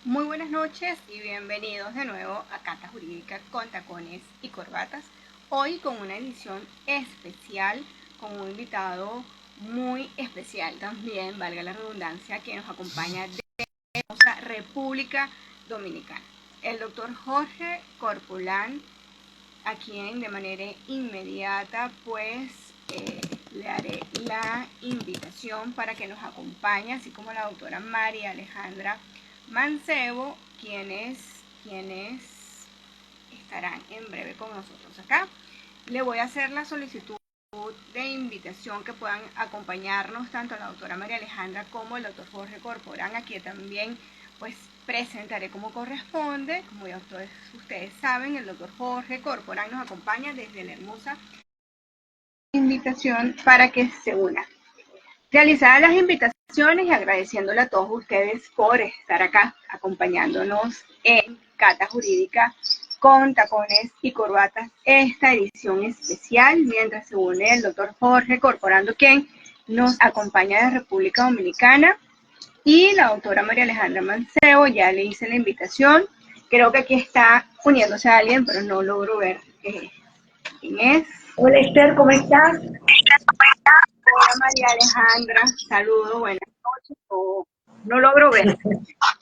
Muy buenas noches y bienvenidos de nuevo a Cata Jurídica con tacones y corbatas. Hoy con una edición especial, con un invitado muy especial también, valga la redundancia, que nos acompaña de la República Dominicana. El doctor Jorge Corpulán, a quien de manera inmediata le haré la invitación para que nos acompañe, así como la doctora María Alejandra Mancebo, quienes estarán en breve con nosotros acá. Le voy a hacer la solicitud de invitación que puedan acompañarnos tanto la doctora María Alejandra como el doctor Jorge Corporán, aquí también pues presentaré como corresponde. Como ya ustedes saben, el doctor Jorge Corporán nos acompaña desde la hermosa invitación para que se una. Realizadas las invitaciones y agradeciéndole a todos ustedes por estar acá acompañándonos en Cata Jurídica con tacones y corbatas, esta edición especial, mientras se une el doctor Jorge Corporando, quien nos acompaña de República Dominicana, y la doctora María Alejandra Mancebo. Ya le hice la invitación. Creo que aquí está uniéndose a alguien, pero no logro ver quién es. Hola Esther, ¿cómo estás? Hola María Alejandra, saludos, buenas noches. No logro ver,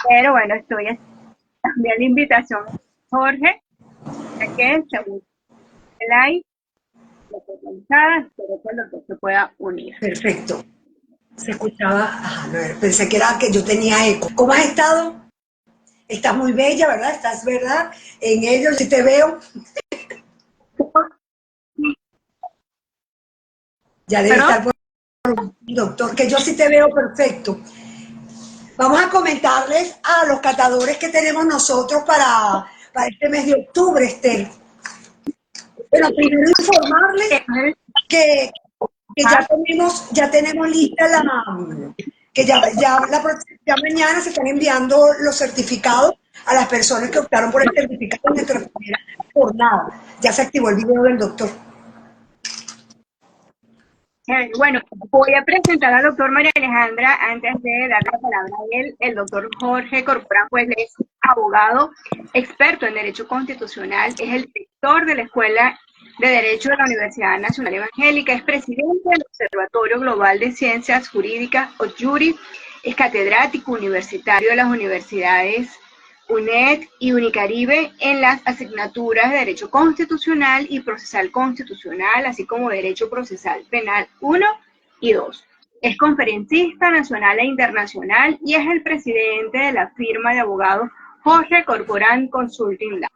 pero bueno, estoy también la invitación, Jorge, ya que según el live, espero que el doctor se pueda unir. Perfecto. Se escuchaba, pensé que era que yo tenía eco. ¿Cómo has estado? Estás muy bella, ¿verdad? Estás, ¿verdad? En ello, si te veo. Ya debe ¿Perdón? estar por doctor, que yo sí te veo perfecto. Vamos a comentarles a los catadores que tenemos nosotros para este mes de octubre, Esther. Bueno, primero informarles que, que ya tenemos lista ya mañana se están enviando los certificados a las personas que optaron por el certificado en nuestra primera jornada. Ya se activó el video del doctor. Bueno, voy a presentar al doctor María Alejandra antes de darle la palabra a él. El doctor Jorge Corporán, pues es abogado, experto en Derecho Constitucional, es el director de la Escuela de Derecho de la Universidad Nacional Evangélica, es presidente del Observatorio Global de Ciencias Jurídicas, OJURI, es catedrático universitario de las universidades UNED y Unicaribe en las asignaturas de Derecho Constitucional y Procesal Constitucional, así como Derecho Procesal Penal 1 y 2. Es conferencista nacional e internacional y es el presidente de la firma de abogados Jorge Corporán Consulting Lab.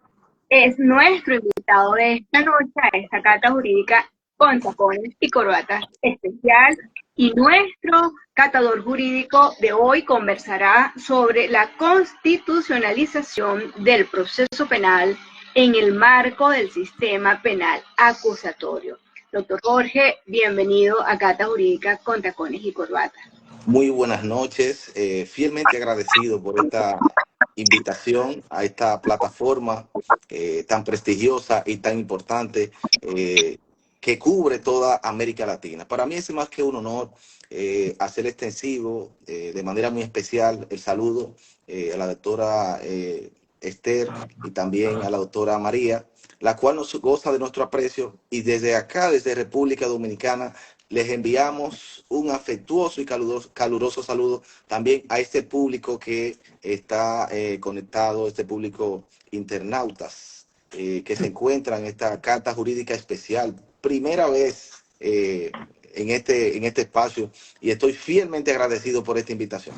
Es nuestro invitado de esta noche a esta cata jurídica con tacones y corbatas especial, y nuestro catador jurídico de hoy conversará sobre la constitucionalización del proceso penal en el marco del sistema penal acusatorio. Doctor Jorge, bienvenido a Cata Jurídica con tacones y corbatas. Muy buenas noches, fielmente agradecido por esta invitación a esta plataforma tan prestigiosa y tan importante que cubre toda América Latina. Para mí es más que un honor hacer extensivo de manera muy especial el saludo a la doctora Esther y también a la doctora María, la cual nos goza de nuestro aprecio, y desde acá, desde República Dominicana, les enviamos un afectuoso y caluroso saludo también a este público que está conectado, este público internautas que se encuentran en esta carta jurídica especial. Primera vez en este espacio, y estoy fielmente agradecido por esta invitación.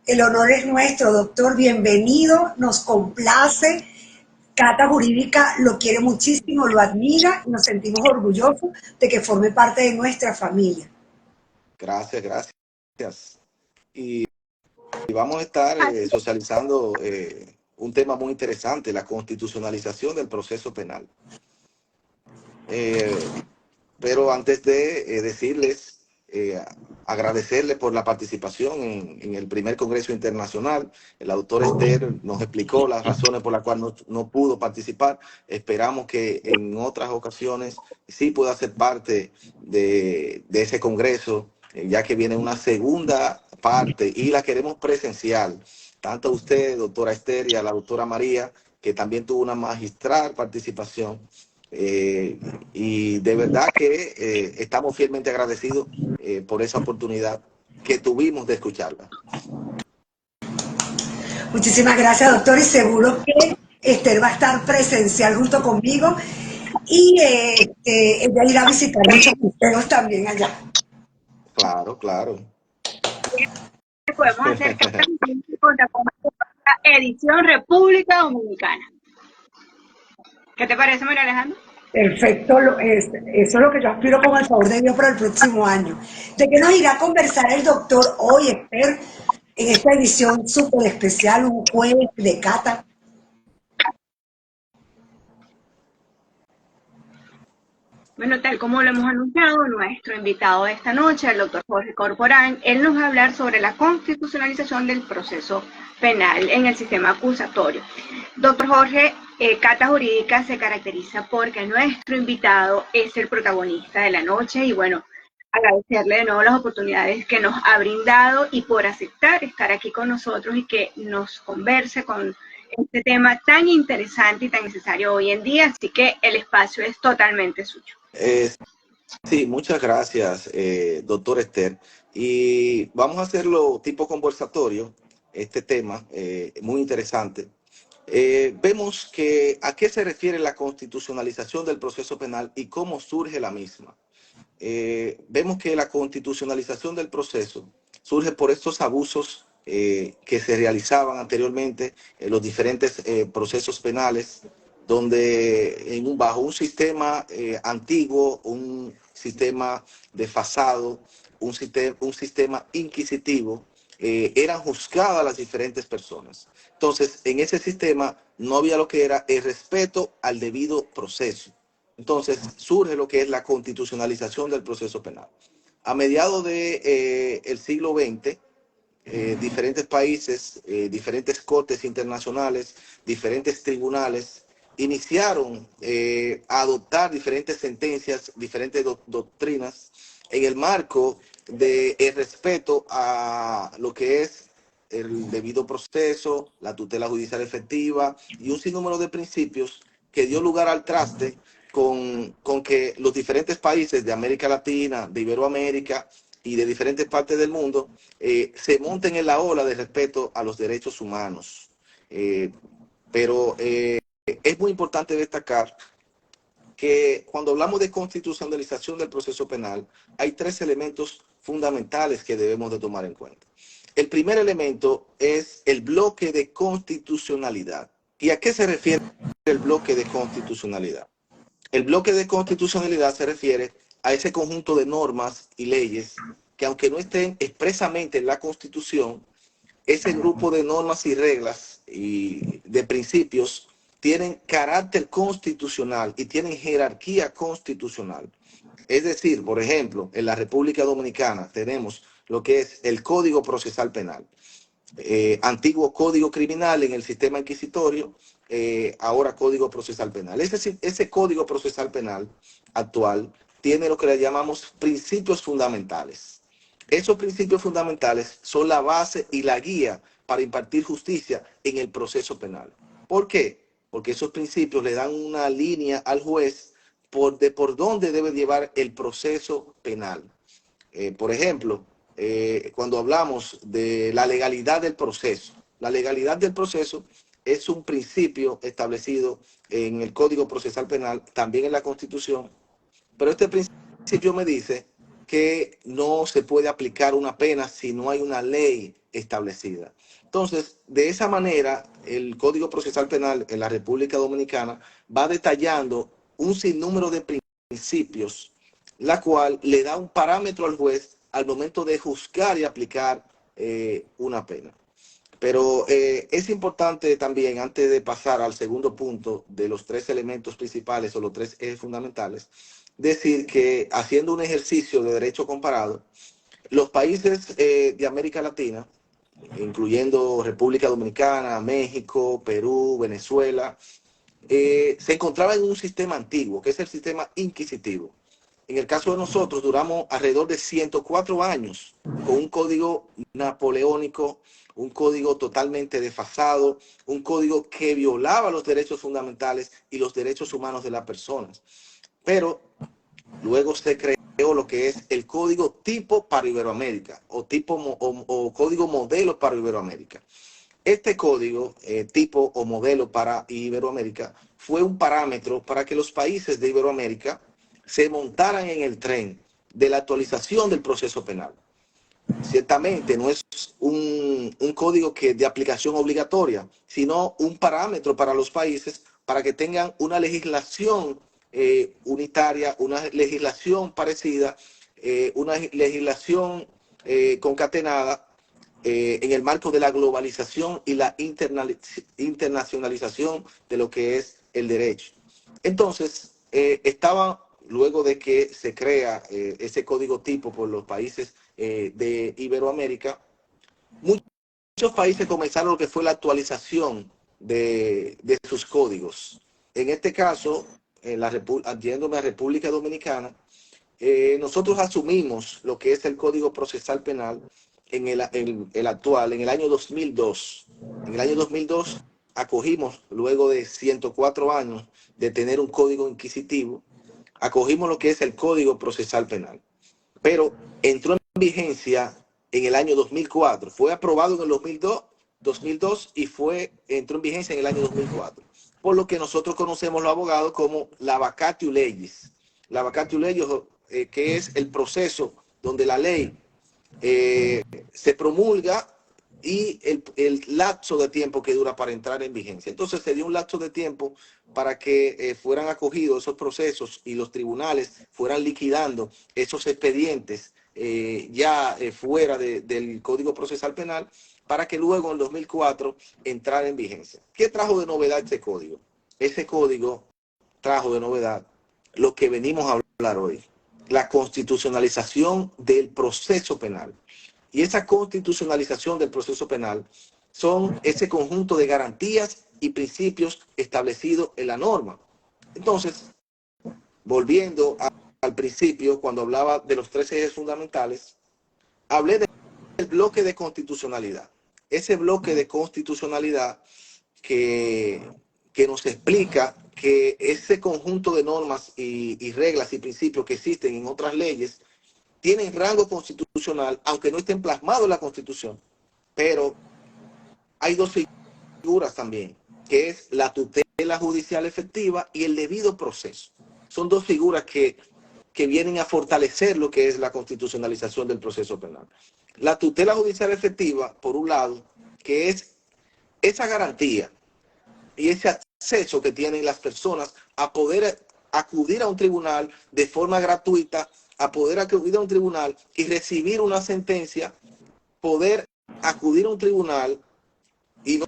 El honor es nuestro, doctor. Bienvenido, nos complace. Cata Jurídica lo quiere muchísimo, lo admira y nos sentimos orgullosos de que forme parte de nuestra familia. Gracias, gracias. Y vamos a estar socializando un tema muy interesante, la constitucionalización del proceso penal. Pero antes de decirles, agradecerles por la participación en el primer Congreso Internacional. El autor Esther nos explicó las razones por las cuales no pudo participar. Esperamos que en otras ocasiones sí pueda ser parte de ese Congreso ya que viene una segunda parte y la queremos presencial. Tanto a usted, doctora Esther, y a la doctora María, que también tuvo una magistral participación. Y de verdad que estamos fielmente agradecidos por esa oportunidad que tuvimos de escucharla. Muchísimas gracias, doctor, y seguro que Esther va a estar presencial junto conmigo y ella irá a visitar muchos museos también allá. Claro, claro. Podemos hacer edición República Dominicana. ¿Qué te parece, María Alejandra? Perfecto, eso es lo que yo aspiro con el favor de Dios para el próximo año. ¿De qué nos irá a conversar el doctor hoy, Esther, en esta edición súper especial, un jueves de cata? Bueno, tal como lo hemos anunciado, nuestro invitado de esta noche, el doctor Jorge Corporán, él nos va a hablar sobre la constitucionalización del proceso penal en el sistema acusatorio. Doctor Jorge, Cata Jurídica se caracteriza porque nuestro invitado es el protagonista de la noche y bueno, agradecerle de nuevo las oportunidades que nos ha brindado y por aceptar estar aquí con nosotros y que nos converse con este tema tan interesante y tan necesario hoy en día, así que el espacio es totalmente suyo. Sí, muchas gracias, doctor Esther. Y vamos a hacerlo tipo conversatorio, este tema muy interesante. Vemos que a qué se refiere la constitucionalización del proceso penal y cómo surge la misma. Vemos que la constitucionalización del proceso surge por estos abusos que se realizaban anteriormente en los diferentes procesos penales, donde bajo un sistema antiguo, un sistema desfasado, un sistema inquisitivo, eran juzgadas las diferentes personas. Entonces, en ese sistema no había lo que era el respeto al debido proceso. Entonces, surge lo que es la constitucionalización del proceso penal. A mediados del siglo XX, diferentes países, diferentes cortes internacionales, diferentes tribunales iniciaron a adoptar diferentes sentencias, diferentes doctrinas en el marco del respeto a lo que es el debido proceso, la tutela judicial efectiva y un sinnúmero de principios que dio lugar al traste con que los diferentes países de América Latina, de Iberoamérica y de diferentes partes del mundo se monten en la ola de respeto a los derechos humanos. Pero es muy importante destacar que cuando hablamos de constitucionalización del proceso penal, hay tres elementos fundamentales que debemos de tomar en cuenta. El primer elemento es el bloque de constitucionalidad. ¿Y a qué se refiere el bloque de constitucionalidad? El bloque de constitucionalidad se refiere a ese conjunto de normas y leyes que, aunque no estén expresamente en la Constitución, ese grupo de normas y reglas y de principios tienen carácter constitucional y tienen jerarquía constitucional. Es decir, por ejemplo, en la República Dominicana tenemos lo que es el Código Procesal Penal, antiguo Código Criminal en el sistema inquisitorio, ahora Código Procesal Penal. Es decir, ese Código Procesal Penal actual tiene lo que le llamamos principios fundamentales. Esos principios fundamentales son la base y la guía para impartir justicia en el proceso penal. ¿Por qué? Porque esos principios le dan una línea al juez por dónde debe llevar el proceso penal. Por ejemplo, cuando hablamos de la legalidad del proceso, la legalidad del proceso es un principio establecido en el Código Procesal Penal, también en la Constitución, pero este principio me dice que no se puede aplicar una pena si no hay una ley establecida. Entonces, de esa manera, el Código Procesal Penal en la República Dominicana va detallando un sinnúmero de principios, la cual le da un parámetro al juez al momento de juzgar y aplicar una pena. Pero es importante también, antes de pasar al segundo punto de los tres elementos principales o los tres ejes fundamentales, decir que haciendo un ejercicio de derecho comparado, los países de América Latina, incluyendo República Dominicana, México, Perú, Venezuela, se encontraban en un sistema antiguo, que es el sistema inquisitivo. En el caso de nosotros, duramos alrededor de 104 años con un código napoleónico, un código totalmente desfasado, un código que violaba los derechos fundamentales y los derechos humanos de las personas. Pero luego se creó lo que es el código tipo para Iberoamérica o código modelo para Iberoamérica. Este código tipo o modelo para Iberoamérica fue un parámetro para que los países de Iberoamérica se montaran en el tren de la actualización del proceso penal. Ciertamente no es un código de aplicación obligatoria, sino un parámetro para los países para que tengan una legislación unitaria, una legislación parecida, una legislación concatenada en el marco de la globalización y la internacionalización de lo que es el derecho. Entonces, luego de que se crea ese código tipo por los países de Iberoamérica, muchos países comenzaron lo que fue la actualización de sus códigos. En este caso, yéndome a República Dominicana, nosotros asumimos lo que es el Código Procesal Penal en el actual, en el año 2002. En el año 2002 acogimos, luego de 104 años de tener un código inquisitivo, acogimos lo que es el Código Procesal Penal. Pero entró en vigencia en el año 2004. Fue aprobado en el 2002 y entró en vigencia en el año 2004. Por lo que nosotros conocemos los abogados como la vacatio legis. La vacatio legis, que es el proceso donde la ley se promulga y el lapso de tiempo que dura para entrar en vigencia. Entonces se dio un lapso de tiempo para que fueran acogidos esos procesos y los tribunales fueran liquidando esos expedientes fuera del Código Procesal Penal, para que luego en 2004 entrara en vigencia. ¿Qué trajo de novedad este código? Ese código trajo de novedad lo que venimos a hablar hoy: la constitucionalización del proceso penal. Y esa constitucionalización del proceso penal son ese conjunto de garantías y principios establecidos en la norma. Entonces, volviendo al principio, cuando hablaba de los 3 ejes fundamentales, hablé del bloque de constitucionalidad. Ese bloque de constitucionalidad que nos explica que ese conjunto de normas y reglas y principios que existen en otras leyes tienen rango constitucional, aunque no estén plasmados en la Constitución. Pero hay 2 figuras también, que es la tutela judicial efectiva y el debido proceso. Son 2 figuras que vienen a fortalecer lo que es la constitucionalización del proceso penal. La tutela judicial efectiva, por un lado, que es esa garantía y ese acceso que tienen las personas a poder acudir a un tribunal de forma gratuita, a poder acudir a un tribunal y recibir una sentencia, poder acudir a un tribunal y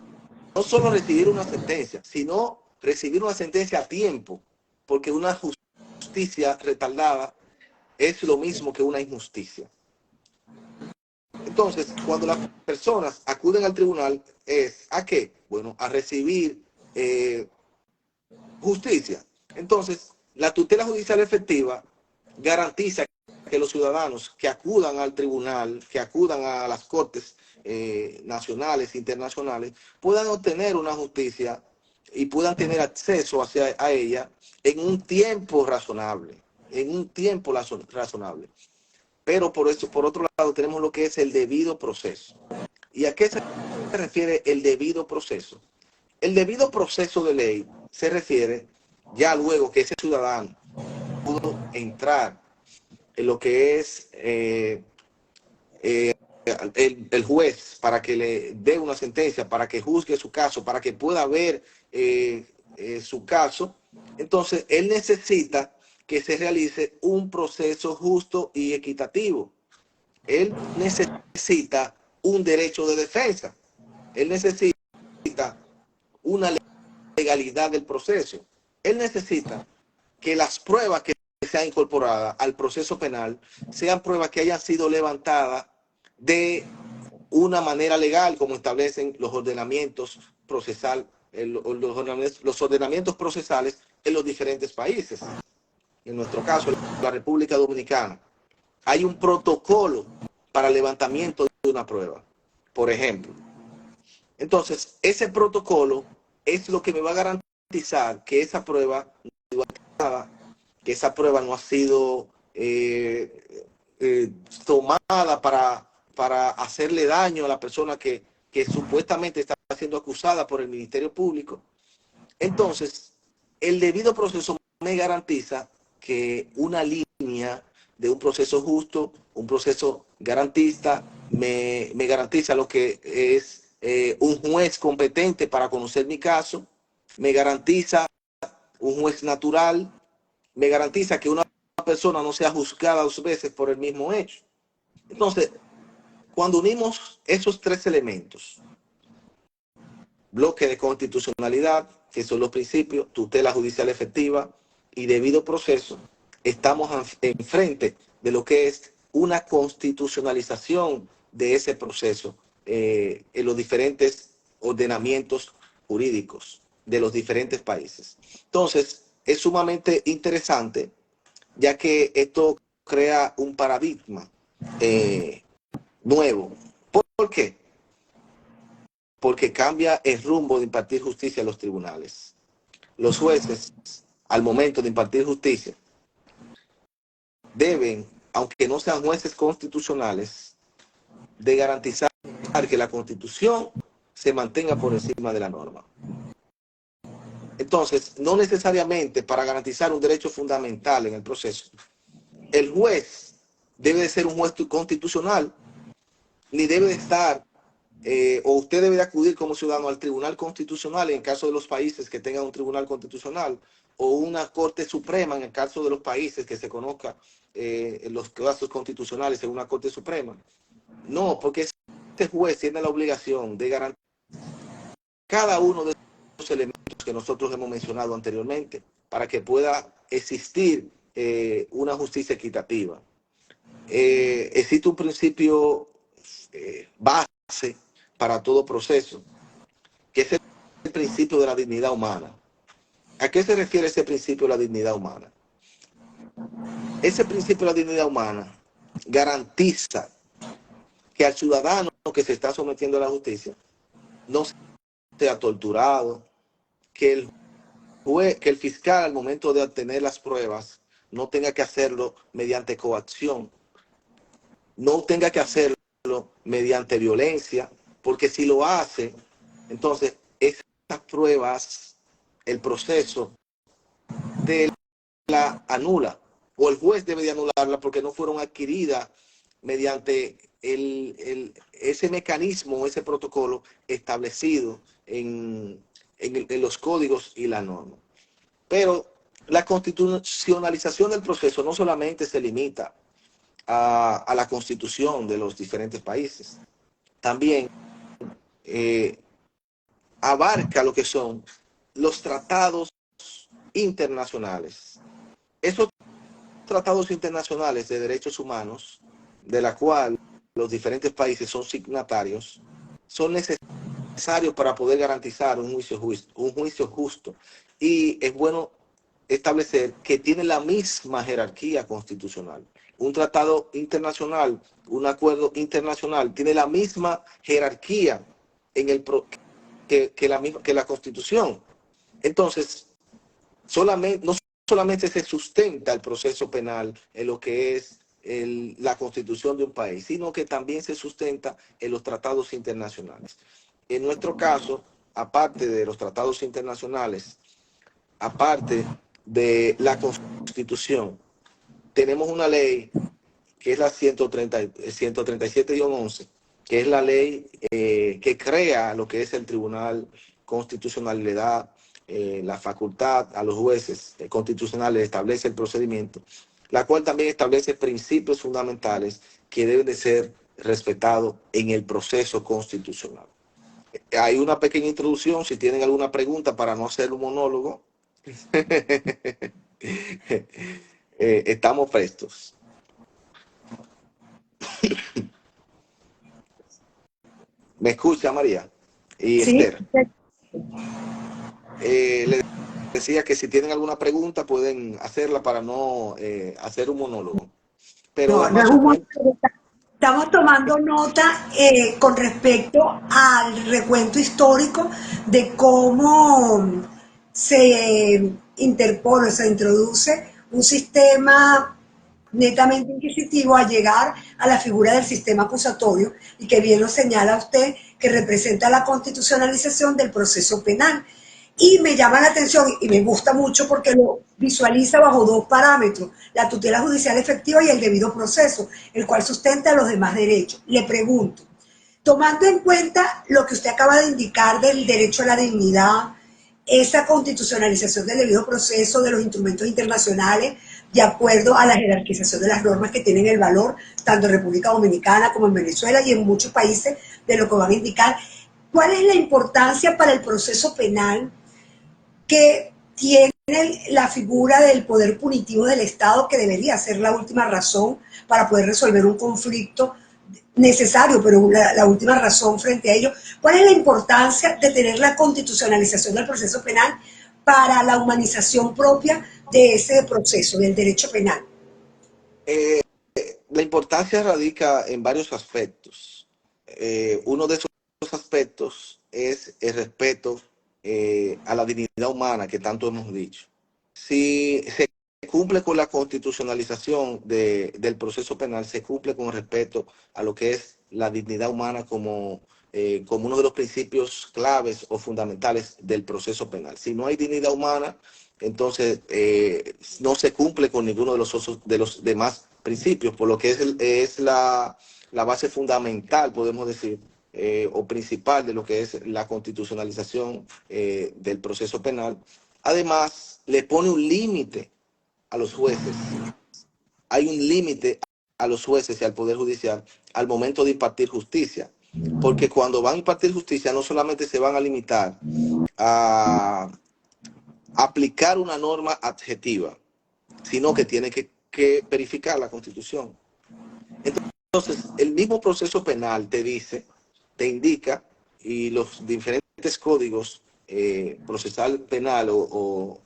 no solo recibir una sentencia, sino recibir una sentencia a tiempo, porque una justicia retardada es lo mismo que una injusticia. Entonces, cuando las personas acuden al tribunal, ¿es a qué? Bueno, a recibir justicia. Entonces, la tutela judicial efectiva garantiza que los ciudadanos que acudan al tribunal, que acudan a las cortes nacionales, internacionales, puedan obtener una justicia y puedan tener acceso a ella en un tiempo razonable, Pero por otro lado, tenemos lo que es el debido proceso. ¿Y a qué se refiere el debido proceso? El debido proceso de ley se refiere ya luego que ese ciudadano pudo entrar en lo que es el juez para que le dé una sentencia, para que juzgue su caso, para que pueda ver su caso. Entonces, él necesita que se realice un proceso justo y equitativo. Él necesita un derecho de defensa. Él necesita una legalidad del proceso. Él necesita que las pruebas que sean incorporadas al proceso penal sean pruebas que hayan sido levantadas de una manera legal, como establecen los ordenamientos procesales, los ordenamientos procesales en los diferentes países. En nuestro caso, la República Dominicana, hay un protocolo para el levantamiento de una prueba, por ejemplo. Entonces, ese protocolo es lo que me va a garantizar que esa prueba no ha sido tomada para hacerle daño a la persona que supuestamente está siendo acusada por el Ministerio Público. Entonces, el debido proceso me garantiza que una línea de un proceso justo, un proceso garantista, me garantiza lo que es un juez competente para conocer mi caso, me garantiza un juez natural, me garantiza que una persona no sea juzgada 2 veces por el mismo hecho. Entonces, cuando unimos esos 3 elementos, bloque de constitucionalidad, que son los principios, tutela judicial efectiva y debido proceso, estamos enfrente de lo que es una constitucionalización de ese proceso en los diferentes ordenamientos jurídicos de los diferentes países. Entonces, es sumamente interesante, ya que esto crea un paradigma nuevo. ¿Por qué? Porque cambia el rumbo de impartir justicia a los tribunales. Los jueces, al momento de impartir justicia, deben, aunque no sean jueces constitucionales, de garantizar que la Constitución se mantenga por encima de la norma. Entonces, no necesariamente para garantizar un derecho fundamental en el proceso, el juez debe de ser un juez constitucional, ni debe de estar o usted debe de acudir como ciudadano al Tribunal Constitucional en el caso de los países que tengan un Tribunal Constitucional, o una Corte Suprema en el caso de los países que se conozca los casos constitucionales en una Corte Suprema. No, porque este juez tiene la obligación de garantizar cada uno de los elementos que nosotros hemos mencionado anteriormente para que pueda existir una justicia equitativa. Existe un principio base para todo proceso, que es el principio de la dignidad humana. ¿A qué se refiere ese principio de la dignidad humana? Ese principio de la dignidad humana garantiza que al ciudadano que se está sometiendo a la justicia no sea torturado, que el fiscal al momento de obtener las pruebas no tenga que hacerlo mediante coacción, no tenga que hacerlo mediante violencia, porque si lo hace, entonces esas pruebas, el proceso de la anula, o el juez debe de anularla porque no fueron adquiridas mediante ese mecanismo, ese protocolo establecido en los códigos y la norma. Pero la constitucionalización del proceso no solamente se limita a la constitución de los diferentes países, también abarca lo que son los tratados internacionales. Esos tratados internacionales de derechos humanos, de la cual los diferentes países son signatarios, son necesarios para poder garantizar un juicio justo. Y es bueno establecer que tiene la misma jerarquía constitucional. Un tratado internacional, un acuerdo internacional, tiene la misma jerarquía que la Constitución. Entonces, no solamente se sustenta el proceso penal en lo que es la Constitución de un país, sino que también se sustenta en los tratados internacionales. En nuestro caso, aparte de los tratados internacionales, aparte de la Constitución, tenemos una ley que es la 137-11, que es la ley que crea lo que es el Tribunal Constitucional, le da la facultad a los jueces constitucionales, establece el procedimiento, la cual también establece principios fundamentales que deben de ser respetados en el proceso constitucional. Hay una pequeña introducción, si tienen alguna pregunta para no hacer un monólogo. Estamos prestos. ¿Me escucha, María? Y Sí. Esther. Le decía que si tienen alguna pregunta pueden hacerla para no hacer un monólogo. Pero No, es no es más o un menos... monólogo. Estamos tomando nota con respecto al recuento histórico de cómo se interpone, se introduce un sistema netamente inquisitivo a llegar a la figura del sistema acusatorio y que bien lo señala usted, que representa la constitucionalización del proceso penal. Y me llama la atención y me gusta mucho porque lo visualiza bajo dos parámetros, la tutela judicial efectiva y el debido proceso, el cual sustenta los demás derechos. Le pregunto, tomando en cuenta lo que usted acaba de indicar del derecho a la dignidad, esa constitucionalización del debido proceso de los instrumentos internacionales, de acuerdo a la jerarquización de las normas que tienen el valor, tanto en República Dominicana como en Venezuela y en muchos países de lo que van a indicar, ¿cuál es la importancia para el proceso penal que tiene la figura del poder punitivo del Estado, que debería ser la última razón para poder resolver un conflicto necesario, pero la última razón frente a ello? ¿Cuál es la importancia de tener la constitucionalización del proceso penal para la humanización propia de ese proceso, del derecho penal? Eh, la importancia radica en varios aspectos. Uno de esos aspectos es el respeto a la dignidad humana que tanto hemos dicho. Si se cumple con la constitucionalización del proceso penal, se cumple con respeto a lo que es la dignidad humana como uno de los principios claves o fundamentales del proceso penal. Si no hay dignidad humana, entonces no se cumple con ninguno de los demás principios, por lo que es la base fundamental, podemos decir, o principal de lo que es la constitucionalización del proceso penal. Además, le pone un límite a los jueces. Hay un límite a los jueces y al Poder Judicial al momento de impartir justicia. Porque cuando van a impartir justicia, no solamente se van a limitar a aplicar una norma adjetiva, sino que tiene que verificar la Constitución. Entonces, el mismo proceso penal te dice, te indica, y los diferentes códigos procesal penal o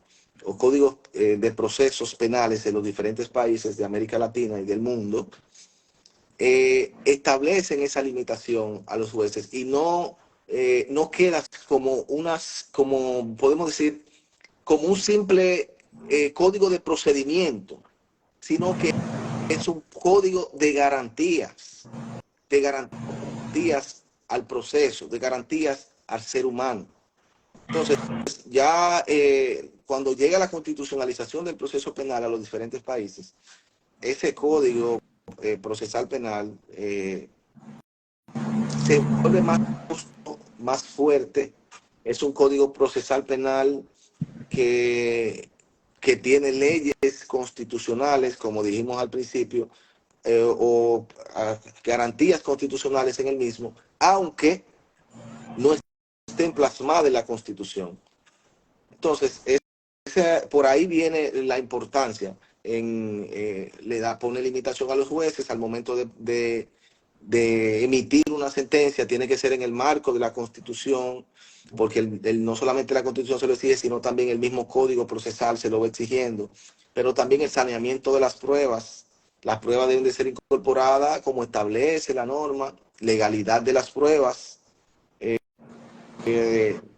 códigos de procesos penales en los diferentes países de América Latina y del mundo, establecen esa limitación a los jueces y no queda como podemos decir, como un simple código de procedimiento, sino que es un código de garantías al proceso, de garantías al ser humano. Entonces, ya cuando llega la constitucionalización del proceso penal a los diferentes países, ese código procesal penal se vuelve más justo, más fuerte. Es un código procesal penal que tiene leyes constitucionales, como dijimos al principio, o garantías constitucionales en el mismo, aunque no estén plasmadas en la Constitución. Entonces, por ahí viene la importancia. Pone limitación a los jueces al momento de emitir una sentencia, tiene que ser en el marco de la Constitución, porque no solamente la Constitución se lo exige, sino también el mismo Código Procesal se lo va exigiendo, pero también el saneamiento de las pruebas. Las pruebas deben de ser incorporadas como establece la norma, legalidad de las pruebas,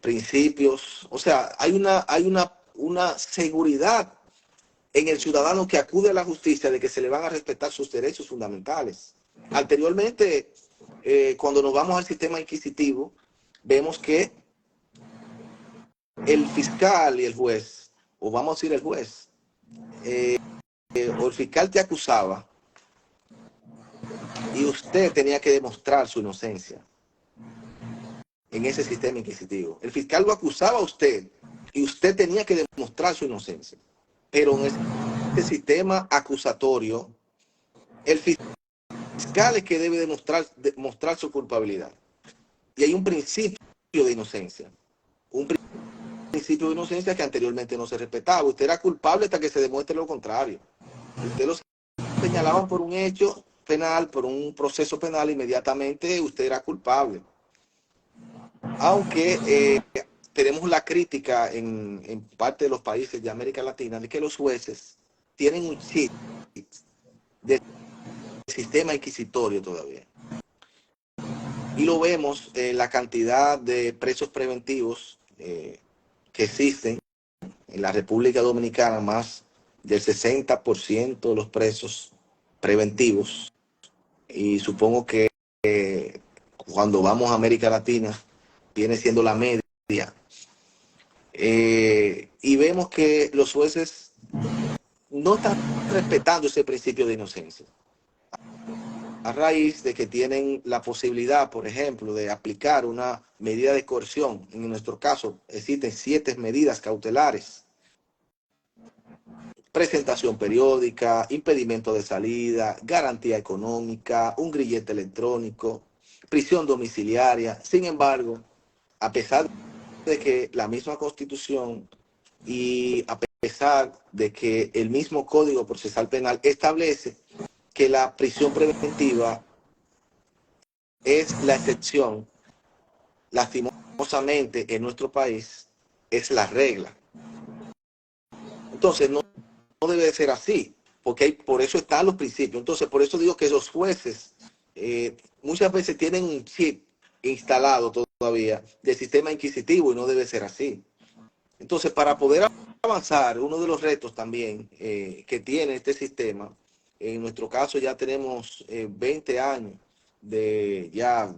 principios. O sea, hay una seguridad en el ciudadano que acude a la justicia de que se le van a respetar sus derechos fundamentales. Anteriormente, cuando nos vamos al sistema inquisitivo, vemos que el fiscal y el juez, o vamos a decir el juez, o el fiscal te acusaba y usted tenía que demostrar su inocencia en ese sistema inquisitivo. El fiscal lo acusaba a usted y usted tenía que demostrar su inocencia. Pero en este sistema acusatorio, el fiscal es que debe demostrar su culpabilidad. Y hay un principio de inocencia. Un principio de inocencia que anteriormente no se respetaba. Usted era culpable hasta que se demuestre lo contrario. Usted lo señalaban por un hecho penal, por un proceso penal, inmediatamente usted era culpable. Aunque tenemos la crítica en parte de los países de América Latina de que los jueces tienen un chip de sistema inquisitorio todavía. Y lo vemos en la cantidad de presos preventivos que existen en la República Dominicana. Más del 60% de los presos preventivos. Y supongo que cuando vamos a América Latina viene siendo la media. Y vemos que los jueces no están respetando ese principio de inocencia. A raíz de que tienen la posibilidad, por ejemplo, de aplicar una medida de coerción. En nuestro caso existen 7 medidas cautelares: presentación periódica, impedimento de salida, garantía económica, un grillete electrónico, prisión domiciliaria. Sin embargo, a pesar de que la misma Constitución y a pesar de que el mismo Código Procesal Penal establece que la prisión preventiva es la excepción, lastimosamente en nuestro país es la regla. Entonces no debe ser así, porque por eso están los principios. Entonces, por eso digo que los jueces muchas veces tienen un chip instalado todavía del sistema inquisitivo y no debe ser así. Entonces, para poder avanzar, uno de los retos también que tiene este sistema, en nuestro caso ya tenemos 20 años de ya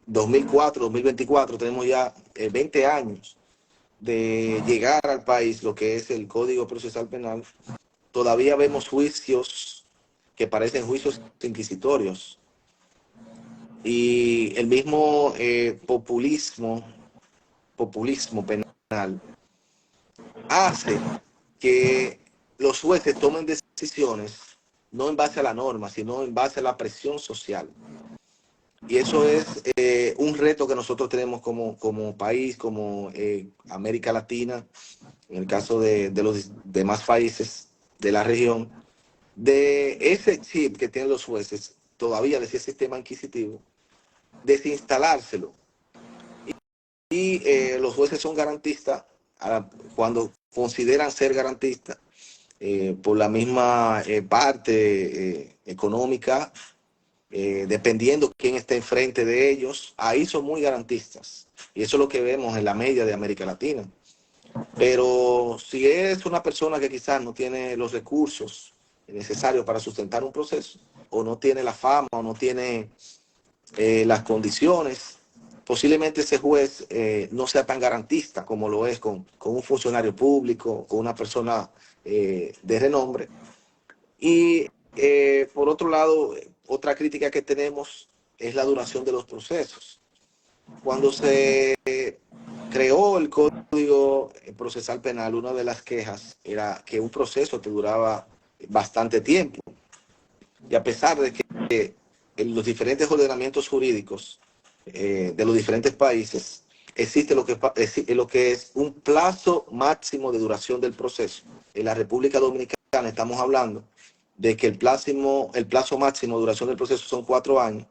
2004, 2024, tenemos ya 20 años de llegar al país lo que es el Código Procesal Penal. Todavía vemos juicios que parecen juicios inquisitorios. Y el mismo populismo penal hace que los jueces tomen decisiones no en base a la norma, sino en base a la presión social. Y eso es un reto que nosotros tenemos como país, como América Latina, en el caso de los demás países de la región, de ese chip que tienen los jueces, todavía de ese sistema inquisitivo, desinstalárselo. Y los jueces son garantistas cuando consideran ser garantistas por la misma parte económica, dependiendo quién esté enfrente de ellos. Ahí son muy garantistas. Y eso es lo que vemos en la media de América Latina. Pero si es una persona que quizás no tiene los recursos necesarios para sustentar un proceso, o no tiene la fama, o no tiene las condiciones, posiblemente ese juez no sea tan garantista como lo es con un funcionario público, con una persona de renombre. Y por otro lado, otra crítica que tenemos es la duración de los procesos. Cuando se creó el Código Procesal Penal, una de las quejas era que un proceso te duraba bastante tiempo. Y a pesar de que en los diferentes ordenamientos jurídicos de los diferentes países existe lo que es un plazo máximo de duración del proceso. En la República Dominicana estamos hablando de que el plazo máximo de duración del proceso son 4 años.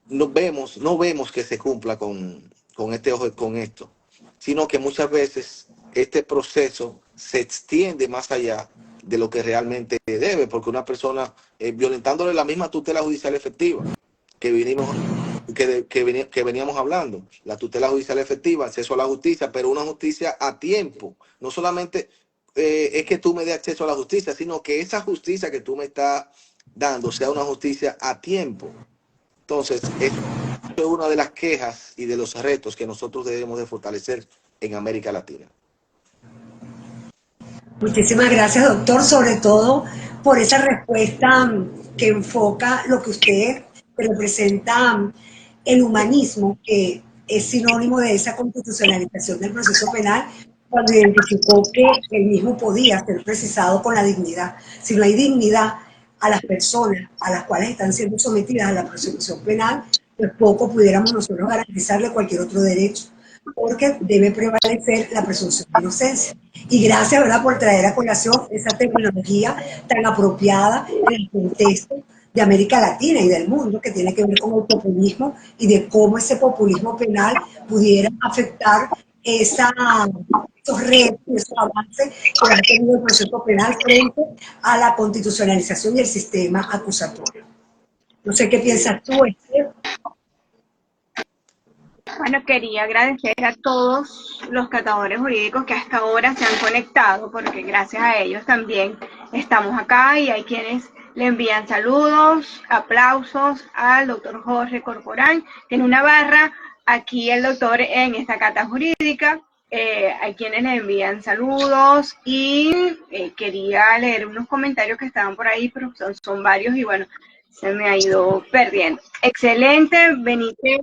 No vemos que se cumpla con esto, sino que muchas veces este proceso se extiende más allá de lo que realmente debe, porque una persona violentándole la misma tutela judicial efectiva que veníamos hablando, la tutela judicial efectiva, acceso a la justicia, pero una justicia a tiempo. No solamente es que tú me des acceso a la justicia, sino que esa justicia que tú me estás dando sea una justicia a tiempo. Entonces, eso es una de las quejas y de los retos que nosotros debemos de fortalecer en América Latina. Muchísimas gracias, doctor, sobre todo por esa respuesta que enfoca lo que usted representa, el humanismo, que es sinónimo de esa constitucionalización del proceso penal, cuando identificó que el mismo podía ser precisado con la dignidad. Si no hay dignidad a las personas a las cuales están siendo sometidas a la persecución penal, pues poco pudiéramos nosotros garantizarle cualquier otro derecho, porque debe prevalecer la presunción de inocencia. Y gracias, ¿verdad?, por traer a colación esa tecnología tan apropiada en el contexto de América Latina y del mundo, que tiene que ver con el populismo y de cómo ese populismo penal pudiera afectar esos retos y esos avances que ha tenido el proceso penal frente a la constitucionalización y el sistema acusatorio. No sé qué piensas tú, Esther. Bueno, quería agradecer a todos los catadores jurídicos que hasta ahora se han conectado, porque gracias a ellos también estamos acá y hay quienes le envían saludos, aplausos al doctor Jorge Corporán. Tiene una barra aquí el doctor en esta cata jurídica. Hay quienes le envían saludos y quería leer unos comentarios que estaban por ahí, pero son varios y bueno, se me ha ido perdiendo. Excelente, Benítez.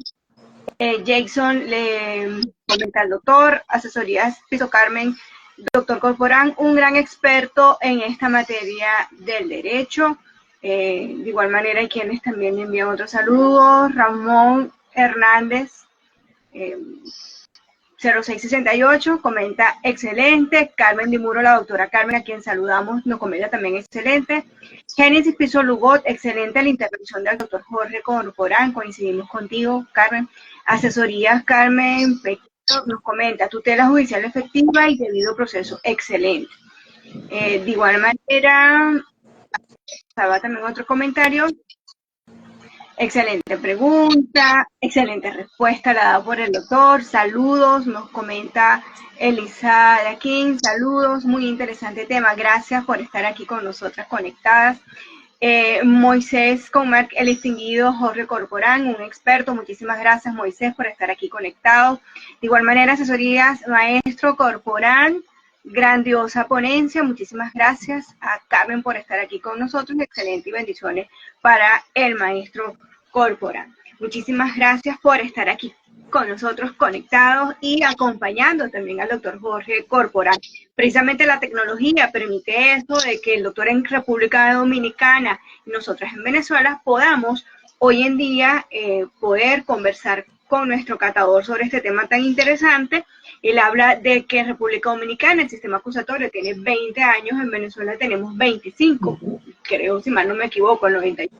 Jason le comenta al doctor, asesorías Piso Carmen, doctor Corporán, un gran experto en esta materia del derecho. De igual manera hay quienes también le envían otros saludos. Ramón Hernández, 0668, comenta excelente. Carmen Dimuro, la doctora Carmen, a quien saludamos, nos comenta también excelente. Génesis Piso Lugot, excelente la intervención del doctor Jorge Corporán, coincidimos contigo, Carmen. Asesorías Carmen nos comenta, tutela judicial efectiva y debido proceso, excelente. De igual manera, estaba también otro comentario. Excelente pregunta, excelente respuesta la da por el doctor, saludos, nos comenta Elisa Daquín, saludos, muy interesante tema, gracias por estar aquí con nosotras conectadas. Moisés Conmark, el distinguido Jorge Corporán, un experto, muchísimas gracias Moisés por estar aquí conectado. De igual manera, asesorías maestro Corporán, grandiosa ponencia, muchísimas gracias a Carmen por estar aquí con nosotros, excelente y bendiciones para el maestro Corporán. Muchísimas gracias por estar aquí con nosotros conectados y acompañando también al doctor Jorge Corporán. Precisamente la tecnología permite eso de que el doctor en República Dominicana y nosotras en Venezuela podamos hoy en día poder conversar con nuestro catador sobre este tema tan interesante. Él habla de que en República Dominicana el sistema acusatorio tiene 20 años, en Venezuela tenemos 25, creo, si mal no me equivoco, el 98.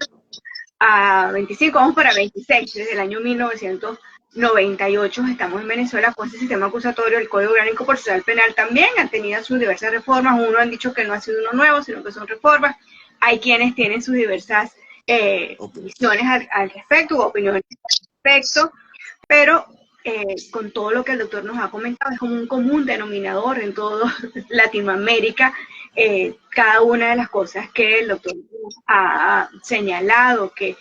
A 25, vamos para 26, desde el año 1998 estamos en Venezuela con ese sistema acusatorio. El Código Orgánico Procesal Penal también han tenido sus diversas reformas, uno han dicho que no ha sido uno nuevo, sino que son reformas. Hay quienes tienen sus diversas visiones al respecto, u opiniones al respecto, pero con todo lo que el doctor nos ha comentado, es como un común denominador en toda Latinoamérica, cada una de las cosas que el doctor ha señalado, que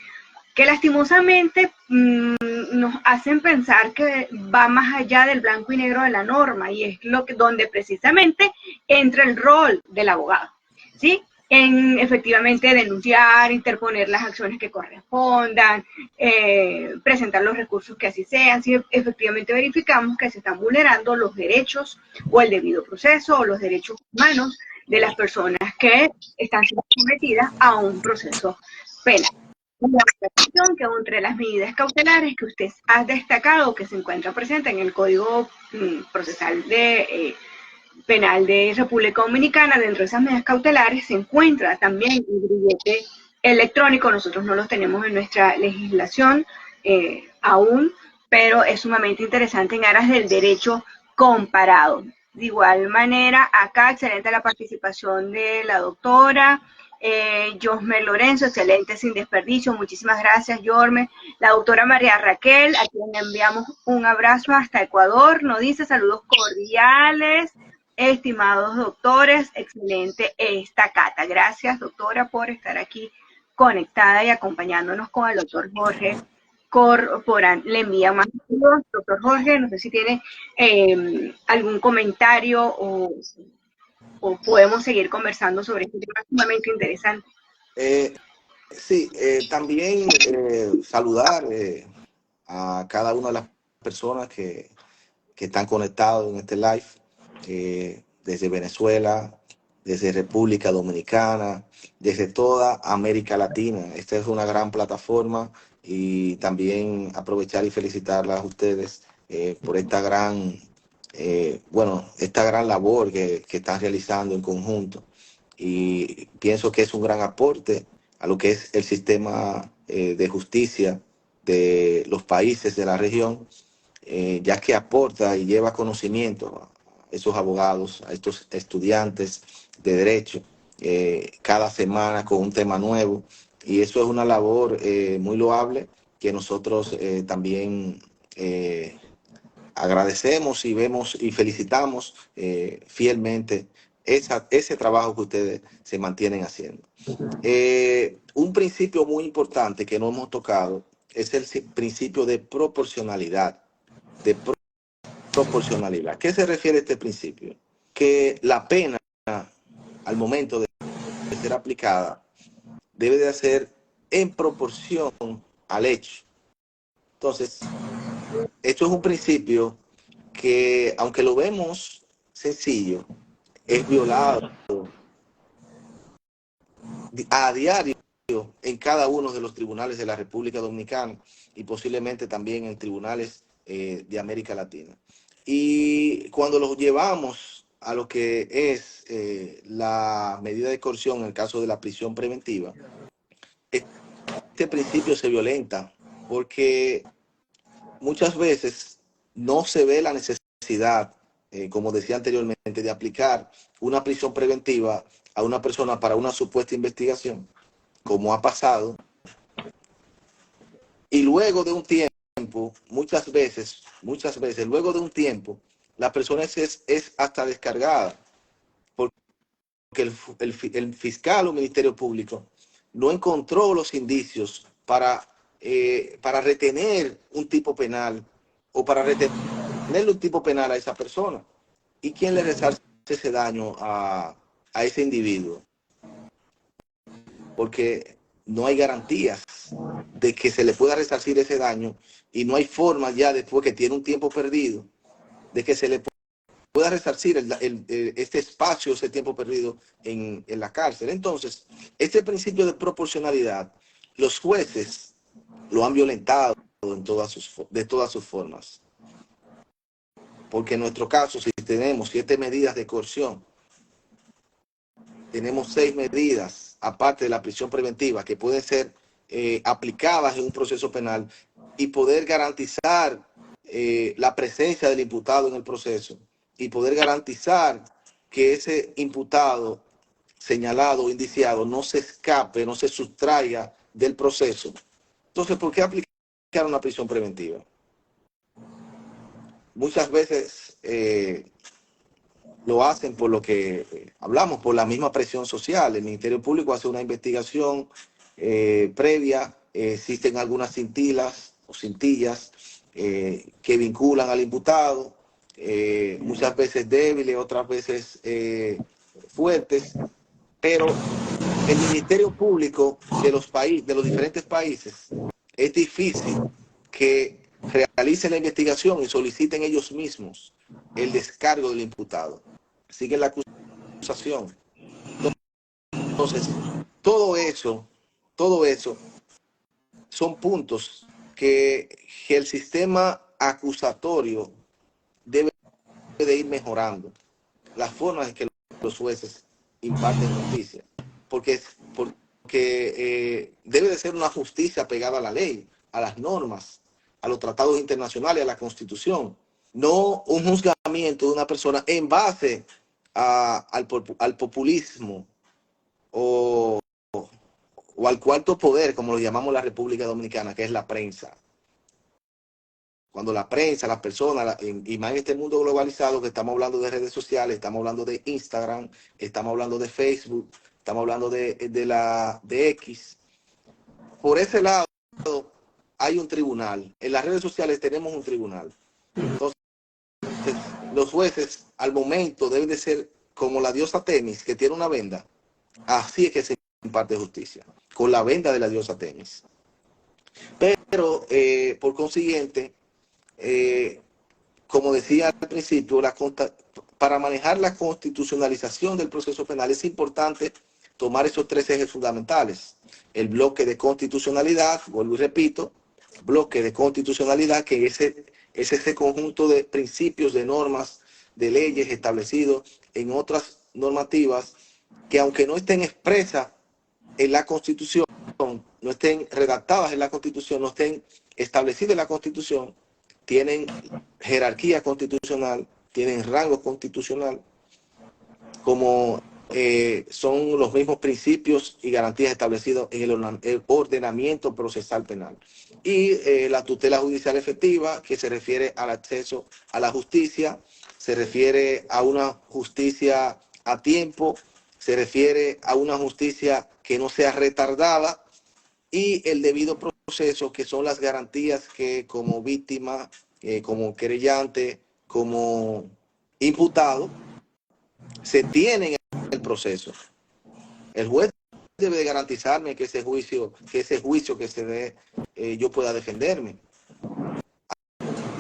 lastimosamente nos hacen pensar que va más allá del blanco y negro de la norma, y es donde precisamente entra el rol del abogado, ¿sí? En efectivamente denunciar, interponer las acciones que correspondan, presentar los recursos que así sean, si efectivamente verificamos que se están vulnerando los derechos o el debido proceso o los derechos humanos de las personas que están siendo sometidas a un proceso penal. Que entre las medidas cautelares que usted ha destacado que se encuentra presente en el Código Procesal Penal de República Dominicana, dentro de esas medidas cautelares se encuentra también el grillete electrónico. Nosotros no los tenemos en nuestra legislación aún, pero es sumamente interesante en aras del derecho comparado. De igual manera, acá excelente la participación de la doctora Josmer Lorenzo, excelente, sin desperdicio, muchísimas gracias Jorme. La doctora María Raquel, a quien le enviamos un abrazo hasta Ecuador, nos dice saludos cordiales, estimados doctores, excelente esta cata. Gracias doctora por estar aquí conectada y acompañándonos con el doctor Jorge Corporán. Le envía más saludos, doctor Jorge, no sé si tiene algún comentario o podemos seguir conversando sobre este tema sumamente interesante. Sí, también saludar a cada una de las personas que están conectados en este live, desde Venezuela, desde República Dominicana, desde toda América Latina. Esta es una gran plataforma y también aprovechar y felicitarlas a ustedes por esta gran esta gran labor que están realizando en conjunto, y pienso que es un gran aporte a lo que es el sistema de justicia de los países de la región, ya que aporta y lleva conocimiento a esos abogados, a estos estudiantes de derecho, cada semana con un tema nuevo. Y eso es una labor muy loable que nosotros también agradecemos y vemos y felicitamos fielmente ese trabajo que ustedes se mantienen haciendo. Un principio muy importante que no hemos tocado es el principio de proporcionalidad. Proporcionalidad. ¿Qué se refiere a este principio? Que la pena, al momento de ser aplicada, debe de ser en proporción al hecho. Entonces, esto es un principio que, aunque lo vemos sencillo, es violado a diario en cada uno de los tribunales de la República Dominicana y posiblemente también en tribunales de América Latina. Y cuando los llevamos a lo que es la medida de coerción en el caso de la prisión preventiva, este principio se violenta porque muchas veces no se ve la necesidad, como decía anteriormente, de aplicar una prisión preventiva a una persona para una supuesta investigación, como ha pasado, y luego de un tiempo, muchas veces, luego de un tiempo, la persona es hasta descargada, porque el fiscal o Ministerio Público no encontró los indicios para retener un tipo penal o para retenerle un tipo penal a esa persona. ¿Y quién le resarce ese daño a ese individuo? Porque no hay garantías de que se le pueda resarcir ese daño y no hay forma ya después que tiene un tiempo perdido de que se le pueda resarcir este espacio, ese tiempo perdido en la cárcel. Entonces, este principio de proporcionalidad, los jueces lo han violentado de todas sus formas. Porque en nuestro caso, si tenemos 7 medidas de coerción, tenemos 6 medidas, aparte de la prisión preventiva, que pueden ser aplicadas en un proceso penal y poder garantizar la presencia del imputado en el proceso y poder garantizar que ese imputado señalado o indiciado no se escape, no se sustraiga del proceso. Entonces, ¿por qué aplicar una prisión preventiva? Muchas veces lo hacen por lo que hablamos, por la misma presión social. El Ministerio Público hace una investigación previa, existen algunas cintilas o cintillas que vinculan al imputado, muchas veces débiles, otras veces fuertes, pero el Ministerio Público de los diferentes países es difícil que realicen la investigación y soliciten ellos mismos el descargo del imputado. Sigue la acusación. Entonces, todo eso son puntos que el sistema acusatorio debe de ir mejorando. Las formas en que los jueces imparten justicia. Porque debe de ser una justicia pegada a la ley, a las normas, a los tratados internacionales, a la Constitución. No un juzgamiento de una persona en base al populismo o al cuarto poder, como lo llamamos la República Dominicana, que es la prensa. Cuando la prensa, las personas, y más en este mundo globalizado, que estamos hablando de redes sociales, estamos hablando de Instagram, estamos hablando de Facebook, estamos hablando de X. Por ese lado hay un tribunal. En las redes sociales tenemos un tribunal. Entonces, los jueces al momento deben de ser como la diosa Temis, que tiene una venda. Así es que se imparte justicia, con la venda de la diosa Temis. Pero, por consiguiente, como decía al principio, para manejar la constitucionalización del proceso penal es importante tomar esos 3 ejes fundamentales. El bloque de constitucionalidad, vuelvo y repito, bloque de constitucionalidad, que es ese conjunto de principios, de normas, de leyes establecidos en otras normativas que, aunque no estén expresas en la Constitución, no estén redactadas en la Constitución, no estén establecidas en la Constitución, tienen jerarquía constitucional, tienen rango constitucional, como son los mismos principios y garantías establecidos en el ordenamiento procesal penal. Y la tutela judicial efectiva, que se refiere al acceso a la justicia, se refiere a una justicia a tiempo, se refiere a una justicia que no sea retardada, y el debido proceso, que son las garantías que como víctima, como querellante, como imputado, se tienen en el proceso. El juez debe de garantizarme que ese juicio que se dé, yo pueda defenderme.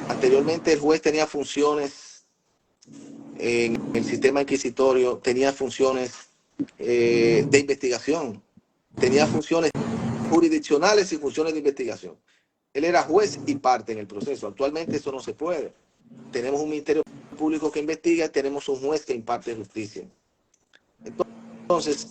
Anteriormente el juez tenía funciones en el sistema inquisitorio, tenía funciones de investigación, tenía funciones jurisdiccionales y funciones de investigación. Él era juez y parte en el proceso. Actualmente eso no se puede. Tenemos un ministerio público que investiga y tenemos un juez que imparte justicia. Entonces,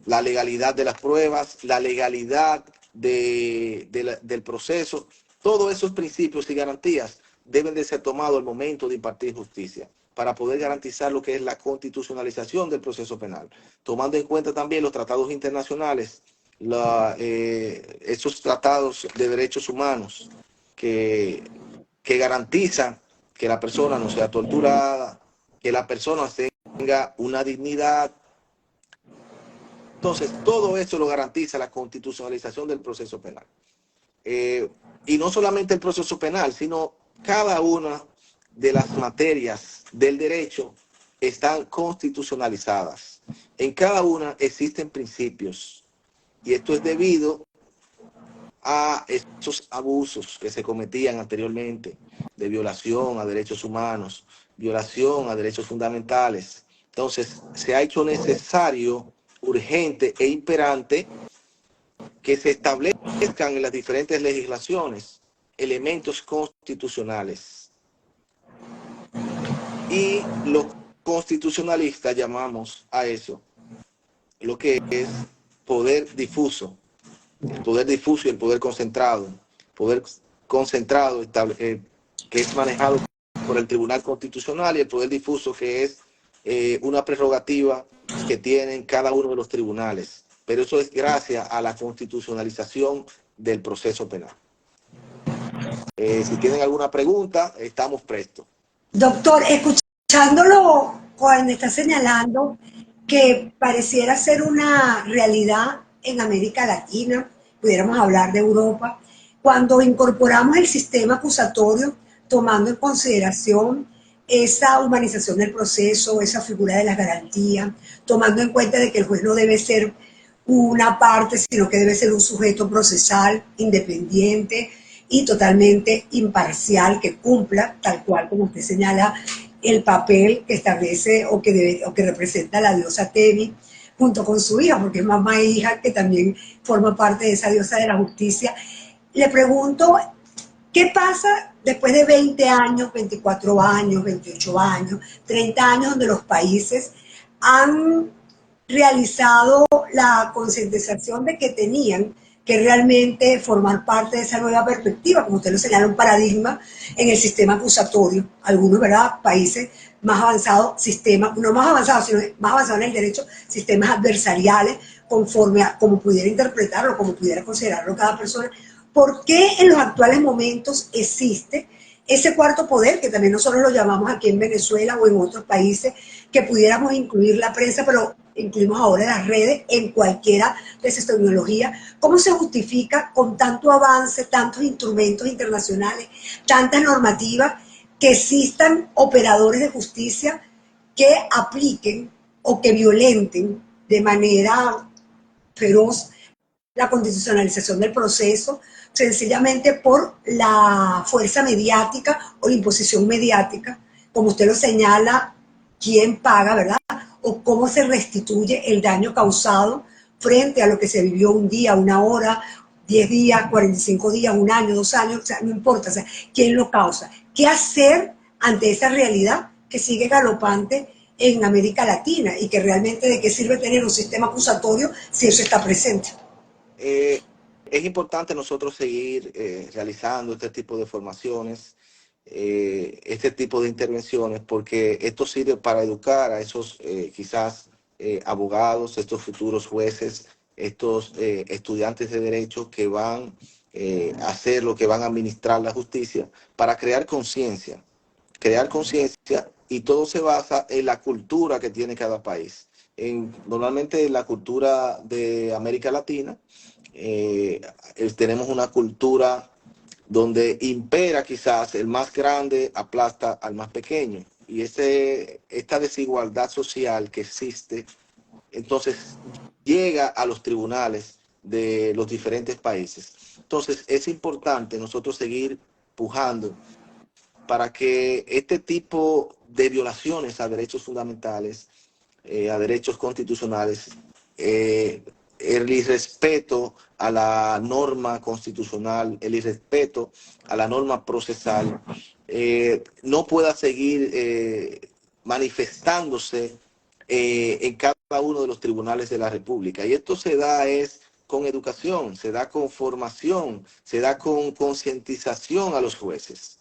la legalidad de las pruebas, la legalidad del proceso, todos esos principios y garantías deben de ser tomados al momento de impartir justicia, para poder garantizar lo que es la constitucionalización del proceso penal, tomando en cuenta también los tratados internacionales, esos tratados de derechos humanos que garantizan que la persona no sea torturada, que la persona tenga una dignidad. Entonces, todo eso lo garantiza la constitucionalización del proceso penal. Y no solamente el proceso penal, sino cada una de las materias del derecho están constitucionalizadas. En cada una existen principios. Y esto es debido a esos abusos que se cometían anteriormente, de violación a derechos humanos, violación a derechos fundamentales. Entonces, se ha hecho necesario, urgente e imperante que se establezcan en las diferentes legislaciones elementos constitucionales. Y los constitucionalistas llamamos a eso lo que es poder difuso. El poder difuso y el poder concentrado. Poder concentrado que es manejado por el Tribunal Constitucional, y el poder difuso, que es una prerrogativa que tienen cada uno de los tribunales. Pero eso es gracias a la constitucionalización del proceso penal. Si tienen alguna pregunta, estamos prestos. Doctor, escuchándolo cuando está señalando que pareciera ser una realidad en América Latina, pudiéramos hablar de Europa, cuando incorporamos el sistema acusatorio, tomando en consideración esa humanización del proceso, esa figura de la garantía, tomando en cuenta de que el juez no debe ser una parte, sino que debe ser un sujeto procesal independiente y totalmente imparcial, que cumpla, tal cual como usted señala, el papel que establece o que representa la diosa Temis, junto con su hija, porque es mamá e hija, que también forma parte de esa diosa de la justicia. Le pregunto, ¿qué pasa después de 20 años, 24 años, 28 años, 30 años, donde los países han realizado la concientización de que tenían que realmente formar parte de esa nueva perspectiva, como usted lo señala, un paradigma en el sistema acusatorio? Algunos, ¿verdad?, países más avanzados, sistemas, no más avanzados, sino más avanzados en el derecho, sistemas adversariales, conforme a como pudiera interpretarlo, como pudiera considerarlo cada persona. ¿Por qué en los actuales momentos existe ese cuarto poder, que también nosotros lo llamamos aquí en Venezuela o en otros países, que pudiéramos incluir la prensa, pero incluimos ahora las redes en cualquiera de esas tecnologías? ¿Cómo se justifica con tanto avance, tantos instrumentos internacionales, tantas normativas, que existan operadores de justicia que apliquen o que violenten de manera feroz la constitucionalización del proceso, sencillamente por la fuerza mediática o la imposición mediática, como usted lo señala, quién paga, ¿verdad?, o cómo se restituye el daño causado frente a lo que se vivió un día, una hora, 10 días, 45 días, un año, 2 años, o sea, no importa, o sea, quién lo causa. ¿Qué hacer ante esa realidad que sigue galopante en América Latina y que realmente de qué sirve tener un sistema acusatorio si eso está presente. Es importante nosotros seguir realizando este tipo de formaciones, este tipo de intervenciones, porque esto sirve para educar a esos quizás abogados, estos futuros jueces, estos estudiantes de derecho que van a hacer lo que van a administrar la justicia, para crear conciencia, y todo se basa en la cultura que tiene cada país. Normalmente la cultura de América Latina, eh, tenemos una cultura donde impera quizás el más grande aplasta al más pequeño. Y esta desigualdad social que existe, entonces llega a los tribunales de los diferentes países. Entonces es importante nosotros seguir pujando para que este tipo de violaciones a derechos fundamentales, a derechos constitucionales, el irrespeto a la norma constitucional, el irrespeto a la norma procesal, no pueda seguir manifestándose en cada uno de los tribunales de la República. Y esto se da es con educación, se da con formación, se da con concientización a los jueces.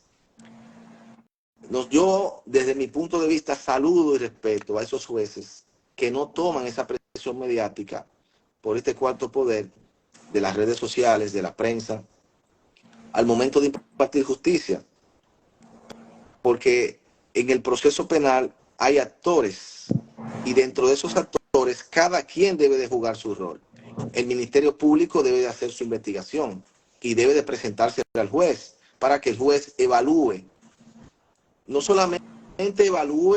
Yo, desde mi punto de vista, saludo y respeto a esos jueces que no toman esa presión mediática por este cuarto poder de las redes sociales, de la prensa, al momento de impartir justicia. Porque en el proceso penal hay actores, y dentro de esos actores cada quien debe de jugar su rol. El Ministerio Público debe de hacer su investigación y debe de presentarse al juez para que el juez evalúe, no solamente evalúe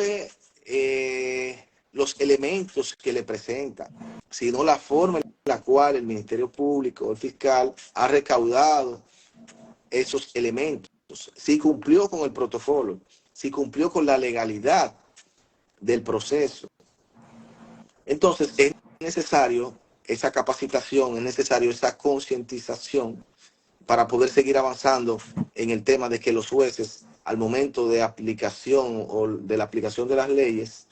los elementos que le presenta, sino la forma en la cual el Ministerio Público, el fiscal, ha recaudado esos elementos, si cumplió con el protocolo, si cumplió con la legalidad del proceso. Entonces es necesario esa capacitación, es necesario esa concientización para poder seguir avanzando en el tema de que los jueces, al momento de aplicación o de la aplicación de las leyes,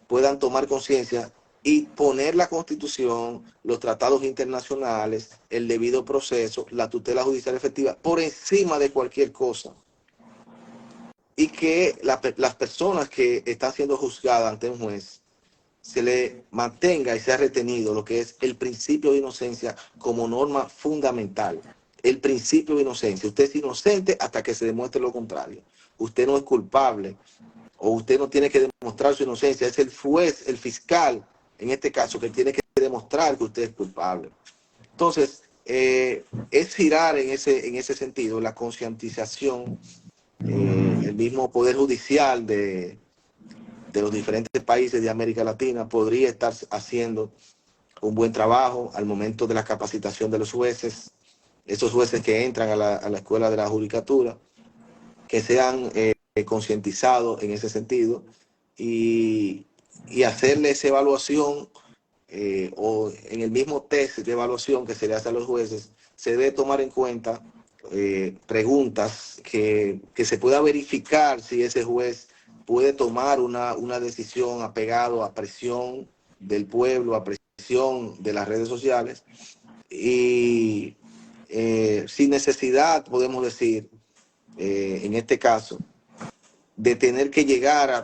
puedan tomar conciencia y poner la Constitución, los tratados internacionales, el debido proceso, la tutela judicial efectiva, por encima de cualquier cosa. Y que las personas que están siendo juzgadas ante un juez se le mantenga y sea retenido lo que es el principio de inocencia como norma fundamental. El principio de inocencia. Usted es inocente hasta que se demuestre lo contrario. Usted no es culpable, o usted no tiene que demostrar su inocencia. Es el juez, el fiscal, en este caso, que tiene que demostrar que usted es culpable. Entonces, es girar en ese sentido la concientización, el mismo Poder Judicial de los diferentes países de América Latina podría estar haciendo un buen trabajo al momento de la capacitación de los jueces, esos jueces que entran a la escuela de la judicatura, que sean concientizados en ese sentido, y hacerle esa evaluación, o en el mismo test de evaluación que se le hace a los jueces, se debe tomar en cuenta preguntas que se pueda verificar si ese juez puede tomar una decisión apegado a presión del pueblo, a presión de las redes sociales, y sin necesidad, podemos decir, en este caso, de tener que llegar a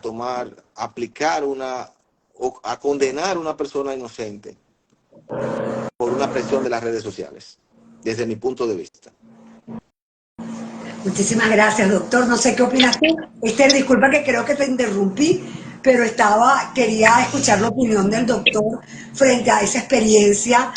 aplicar o a condenar a una persona inocente por una presión de las redes sociales, desde mi punto de vista. Muchísimas gracias, doctor. No sé qué opinas tú. Esther, disculpa que creo que te interrumpí, pero quería escuchar la opinión del doctor frente a esa experiencia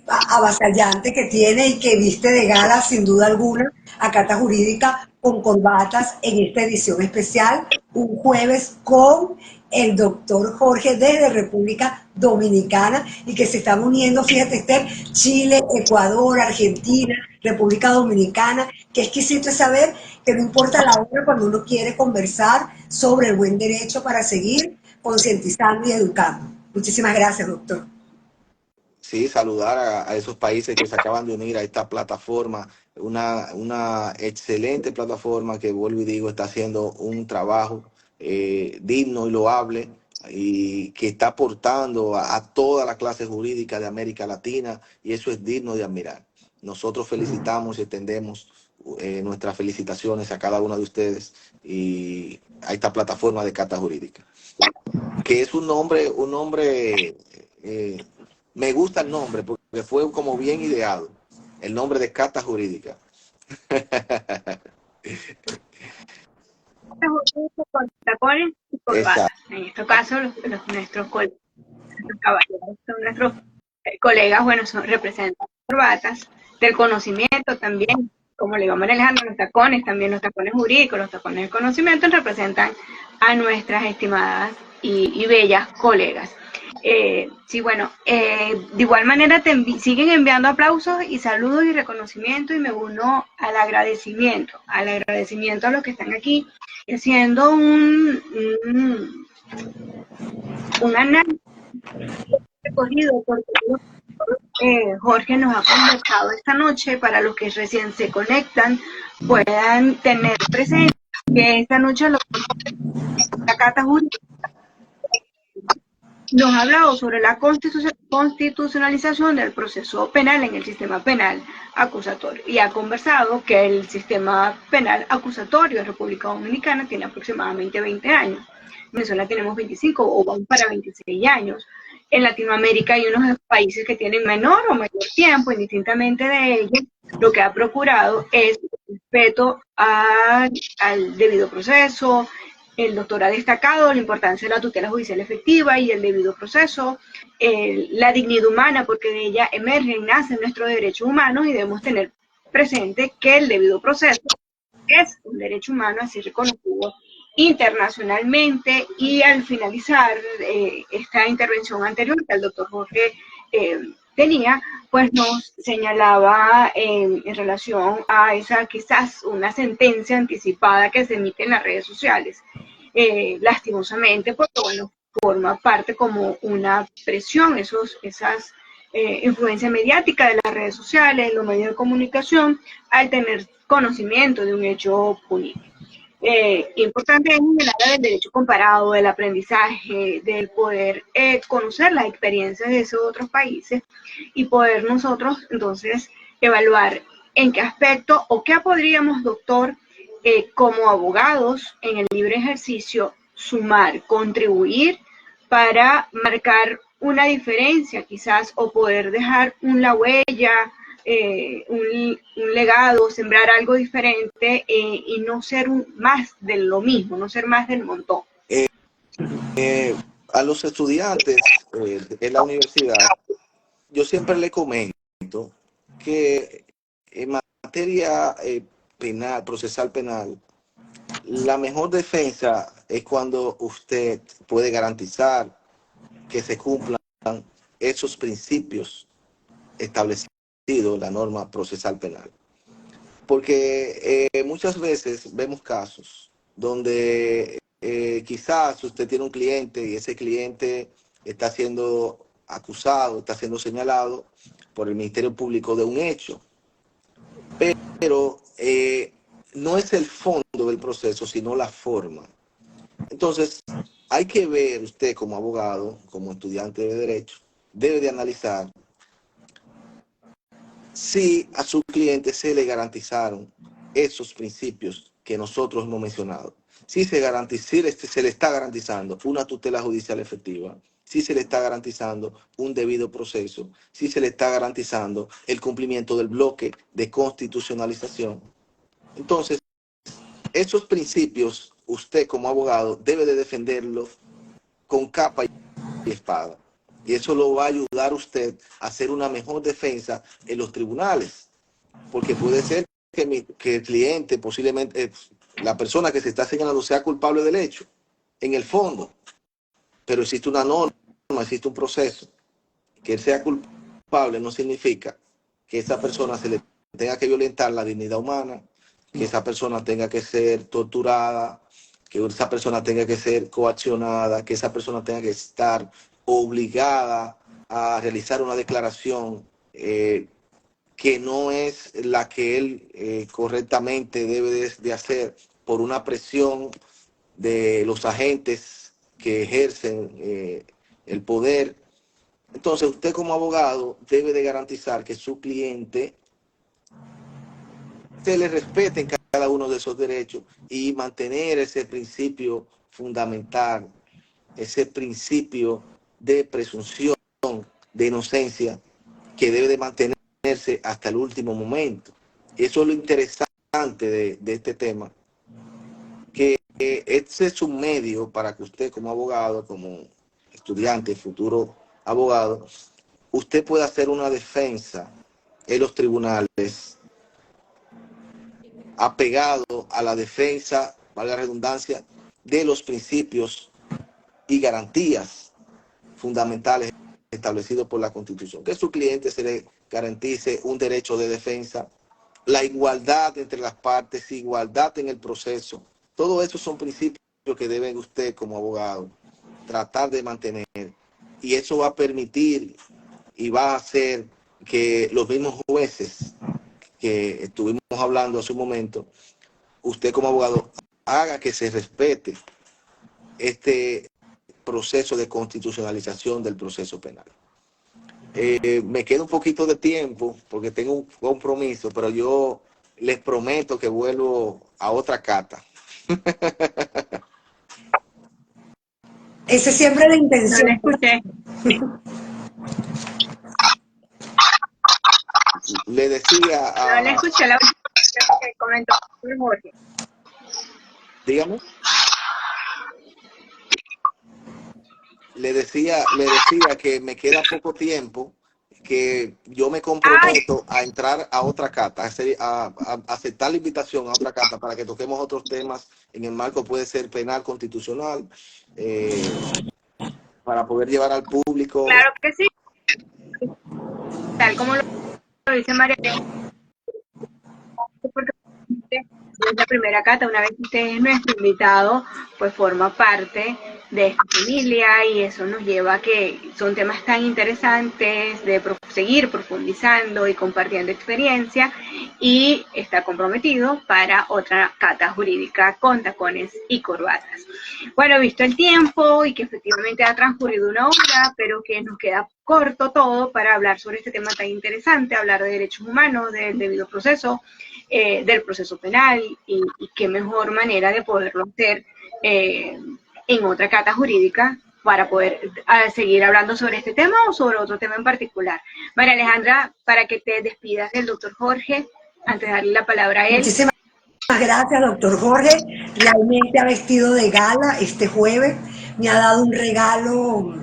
avasallante que tiene y que viste de gala, sin duda alguna, a Cata Jurídica con corbatas en esta edición especial, un jueves con el doctor Jorge desde República Dominicana, y que se están uniendo, fíjate Esther, Chile, Ecuador, Argentina, República Dominicana. Qué exquisito es saber que no importa la hora cuando uno quiere conversar sobre el buen derecho para seguir concientizando y educando. Muchísimas gracias, doctor. Sí, saludar a esos países que se acaban de unir a esta plataforma, una excelente plataforma que, vuelvo y digo, está haciendo un trabajo digno y loable y que está aportando a toda la clase jurídica de América Latina, y eso es digno de admirar. Nosotros felicitamos y extendemos nuestras felicitaciones a cada uno de ustedes y a esta plataforma de Cata Jurídica, que es un nombre, me gusta el nombre porque fue como bien ideado, el nombre de Cata Jurídica. Con tacones y corbatas. Exacto. En este caso, nuestros caballeros son nuestros colegas, bueno, representan corbatas, del conocimiento también, como le digo a María Alejandra, los tacones, también los tacones jurídicos, los tacones del conocimiento representan a nuestras estimadas y bellas colegas. Sí, bueno, de igual manera siguen enviando aplausos y saludos y reconocimiento, y me uno al agradecimiento a los que están aquí haciendo un análisis recorrido por Jorge nos ha conversado esta noche. Para los que recién se conectan, puedan tener presente que esta noche la Cata Jurídica nos ha hablado sobre la constitucionalización del proceso penal en el sistema penal acusatorio, y ha conversado que el sistema penal acusatorio en República Dominicana tiene aproximadamente 20 años. En Venezuela tenemos 25 o vamos para 26 años. En Latinoamérica hay unos países que tienen menor o mayor tiempo, indistintamente de ellos. Lo que ha procurado es respeto al debido proceso. El doctor ha destacado la importancia de la tutela judicial efectiva y el debido proceso, la dignidad humana, porque de ella emergen y nacen nuestros derechos humanos, y debemos tener presente que el debido proceso es un derecho humano así reconocido internacionalmente. Y al finalizar esta intervención anterior que el doctor Jorge tenía, pues nos señalaba en relación a esa quizás una sentencia anticipada que se emite en las redes sociales, lastimosamente, porque bueno, forma parte como una presión, esas influencia mediática de las redes sociales, los medios de comunicación, al tener conocimiento de un hecho punible. Importante es en el área del derecho comparado, del aprendizaje, del poder conocer las experiencias de esos otros países y poder nosotros entonces evaluar en qué aspecto o qué podríamos, doctor, como abogados en el libre ejercicio, sumar, contribuir para marcar una diferencia quizás, o poder dejar una huella, un legado, sembrar algo diferente, y no ser más de lo mismo, no ser más del montón. A los estudiantes en la universidad, yo siempre le comento que en materia penal, procesal penal, la mejor defensa es cuando usted puede garantizar que se cumplan esos principios establecidos en la norma procesal penal. Porque muchas veces vemos casos donde quizás usted tiene un cliente y ese cliente está siendo acusado, está siendo señalado por el Ministerio Público de un hecho, pero no es el fondo del proceso, sino la forma. Entonces, hay que ver, usted como abogado, como estudiante de Derecho, debe de analizar si a su cliente se le garantizaron esos principios que nosotros hemos mencionado. Si se le está garantizando una tutela judicial efectiva, si se le está garantizando un debido proceso, si se le está garantizando el cumplimiento del bloque de constitucionalización. Entonces, esos principios, usted como abogado debe de defenderlos con capa y espada. Y eso lo va a ayudar a usted a hacer una mejor defensa en los tribunales. Porque puede ser que el cliente, posiblemente la persona que se está señalando, sea culpable del hecho, en el fondo. Pero existe una norma, existe un proceso. Que él sea culpable no significa que esa persona se le tenga que violentar la dignidad humana, que esa persona tenga que ser torturada, que esa persona tenga que ser coaccionada, que esa persona tenga que estar obligada a realizar una declaración que no es la que él correctamente debe de hacer por una presión de los agentes que ejercen el poder. Entonces, usted como abogado debe de garantizar que su cliente se le respeten cada uno de esos derechos y mantener ese principio fundamental, ese principio de presunción de inocencia que debe de mantenerse hasta el último momento. Eso es lo interesante de este tema, que este es un medio para que usted como abogado, como estudiante, futuro abogado, usted pueda hacer una defensa en los tribunales apegado a la defensa, valga la redundancia, de los principios y garantías fundamentales establecidos por la Constitución. Que a su cliente se le garantice un derecho de defensa, la igualdad entre las partes, igualdad en el proceso. Todo eso son principios que debe usted como abogado tratar de mantener. Y eso va a permitir y va a hacer que los mismos jueces que estuvimos hablando hace un momento, usted como abogado haga que se respete este proceso de constitucionalización del proceso penal. Me queda un poquito de tiempo porque tengo un compromiso, pero yo les prometo que vuelvo a otra cata. Esa es siempre la No intención. la escuché. Le decía No la a... escuché la última que comentó Jorge. Dígame. Le decía que me queda poco tiempo, que yo me comprometo a entrar a otra cata, a aceptar la invitación a otra cata para que toquemos otros temas en el marco, puede ser penal, constitucional, para poder llevar al público. Claro que sí, tal como lo dice María Elena, porque es la primera cata, una vez que usted es nuestro invitado, pues forma parte de esta familia y eso nos lleva a que son temas tan interesantes de seguir profundizando y compartiendo experiencia, y está comprometido para otra cata jurídica con tacones y corbatas. Bueno, visto el tiempo y que efectivamente ha transcurrido una hora, pero que nos queda corto todo para hablar sobre este tema tan interesante, hablar de derechos humanos, del debido proceso, del proceso penal, y qué mejor manera de poderlo hacer en otra cata jurídica para poder seguir hablando sobre este tema o sobre otro tema en particular. María Alejandra, para que te despidas del doctor Jorge, antes de darle la palabra a él. Muchísimas gracias, doctor Jorge. Realmente ha vestido de gala este jueves. Me ha dado un regalo,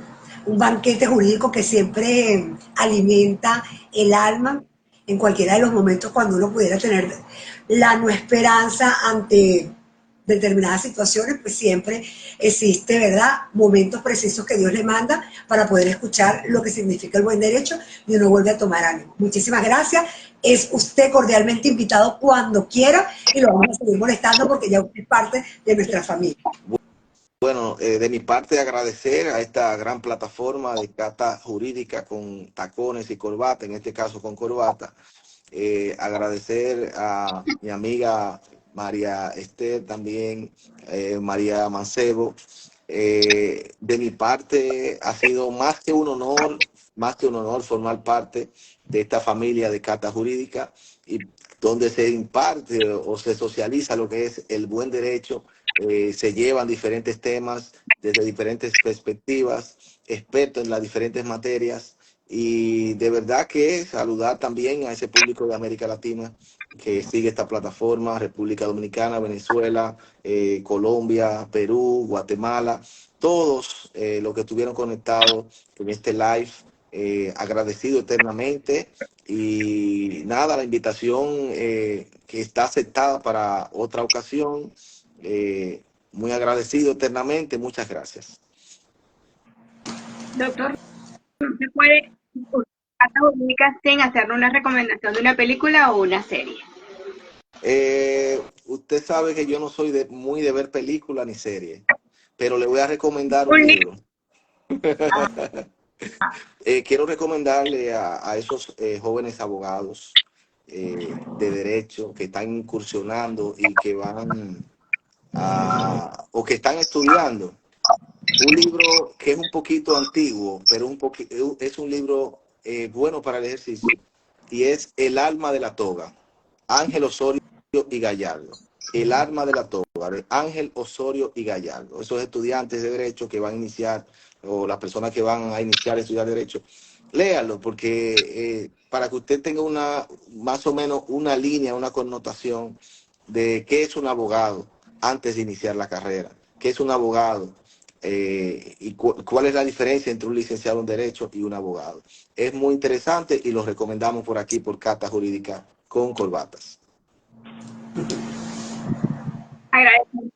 un banquete jurídico que siempre alimenta el alma en cualquiera de los momentos cuando uno pudiera tener la no esperanza ante determinadas situaciones, pues siempre existe, ¿verdad?, momentos precisos que Dios le manda para poder escuchar lo que significa el buen derecho y uno vuelve a tomar ánimo. Muchísimas gracias. Es usted cordialmente invitado cuando quiera y lo vamos a seguir molestando porque ya usted es parte de nuestra familia. Bueno, de mi parte agradecer a esta gran plataforma de cata jurídica con tacones y corbata, en este caso con corbata. Agradecer a mi amiga María Esther, también María Mancebo. De mi parte ha sido más que un honor formar parte de esta familia de cata jurídica, y donde se imparte o se socializa lo que es el buen derecho. Se llevan diferentes temas desde diferentes perspectivas, expertos en las diferentes materias, y de verdad que saludar también a ese público de América Latina que sigue esta plataforma: República Dominicana, Venezuela, Colombia, Perú, Guatemala, todos los que estuvieron conectados en este live. Agradecido eternamente, y nada, la invitación que está aceptada para otra ocasión. Muy agradecido eternamente, muchas gracias. Doctor, ¿se puede cata jurídica sin hacerle una recomendación de una película o una serie? Usted sabe que yo no soy muy de ver películas ni series, pero le voy a recomendar un libro. Quiero recomendarle a esos jóvenes abogados de derecho que están incursionando y que van o que están estudiando, Un libro que es un poquito antiguo, pero es un libro bueno para el ejercicio, y es El alma de la toga, Ángel Osorio y Gallardo. El alma de la toga, de Ángel Osorio y Gallardo. Esos estudiantes de Derecho que van a iniciar, o las personas que van a iniciar a estudiar Derecho, léalo, porque para que usted tenga más o menos una línea, una connotación de qué es un abogado antes de iniciar la carrera, qué es un abogado, y cuál es la diferencia entre un licenciado en Derecho y un abogado. Es muy interesante y lo recomendamos por aquí, por Cata Jurídica con Corbatas. Agradecemos,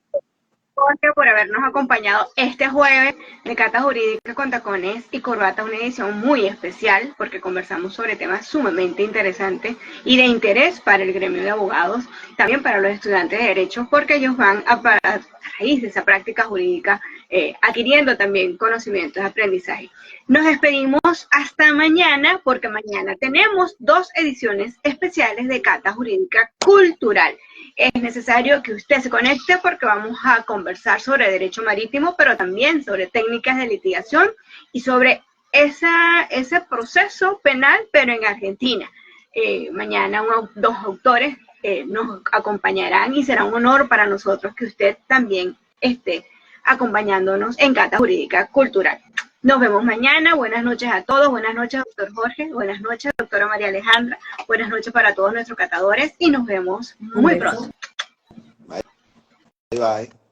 Jorge, por habernos acompañado este jueves de Cata Jurídica con Tacones y Corbata, una edición muy especial porque conversamos sobre temas sumamente interesantes y de interés para el gremio de abogados, también para los estudiantes de Derecho, porque ellos van a raíz de esa práctica jurídica adquiriendo también conocimientos de aprendizaje. Nos despedimos hasta mañana porque mañana tenemos 2 ediciones especiales de Cata Jurídica Cultural. Es necesario que usted se conecte porque vamos a conversar sobre derecho marítimo, pero también sobre técnicas de litigación y sobre ese proceso penal, pero en Argentina. Mañana 2 autores nos acompañarán y será un honor para nosotros que usted también esté acompañándonos en Cata Jurídica Cultural. Nos vemos mañana. Buenas noches a todos. Buenas noches, doctor Jorge. Buenas noches, doctora María Alejandra. Buenas noches para todos nuestros catadores y nos vemos muy pronto. Bye, bye.